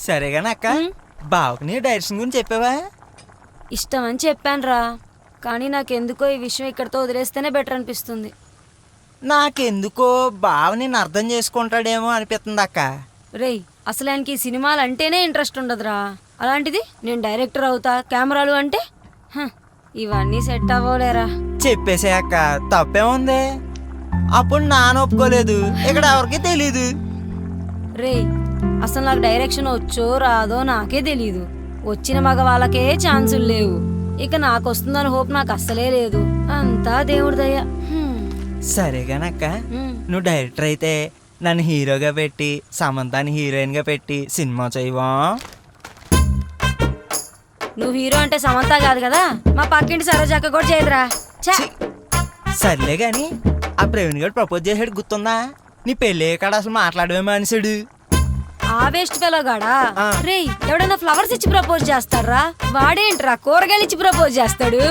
సరేగాని అక్క, బావకు నీ డైరెక్షన్ గురించి చెప్పావా? ఇష్టం అని చెప్పానురా, కానీ నాకెందుకో ఈ విషయం ఇక్కడితో వదిలేస్తేనే బెటర్ అనిపిస్తుంది. నాకెందుకో బావ నేను అర్థం చేసుకుంటాడేమో అనిపిస్తుంది అక్క. రేయ్, అసలు ఆయనకి ఈ సినిమాలు అంటేనే ఇంట్రెస్ట్ ఉండదురా. అలాంటిది నేను డైరెక్టర్ అవుతా కెమెరాలు అంటే ఇవన్నీ సెట్ అవ్వలేరా. చెప్పేసే అక్క, తప్పేముంది? అప్పుడు నాన్న ఒప్పుకోలేదు, ఇక్కడ ఎవరికి తెలీదు. రేయ్, అసలు నాకు డైరెక్షన్ వచ్చో రాదో నాకే తెలీదు. వచ్చిన మగ వాళ్ళకే ఛాన్సులు లేవు, ఇక నాకు వస్తుందని హోప్ నాకు అస్సలే లేదు. అంతా దేవుడి దయ. సరేగానక్క, నువ్వు డైరెక్టర్ అయితే నన్ను హీరోగా పెట్టి సమంతాని హీరోయిన్ గా పెట్టి సినిమా చేయవా? నువ్వు హీరో అంటే సమంత కాదు కదా, మా పక్కింటి సరోజక్క కూడా చేయదురా. సర్లే గాని ఆ ప్రవీణ్ గారు ప్రపోజ్ చేసాడు గుర్తుందా? నీ పెళ్ళి కాడ అసలు మాట్లాడమే మనిషిడు. ఆ వేస్ట్ ఫెలో గాడా? రేయ్, ఎవడైనా ఫ్లవర్స్ ఇచ్చి ప్రపోజ్ చేస్తాడ్రా, వాడేంట్రా కూరగాయలు ఇచ్చి ప్రపోజ్ చేస్తాడు.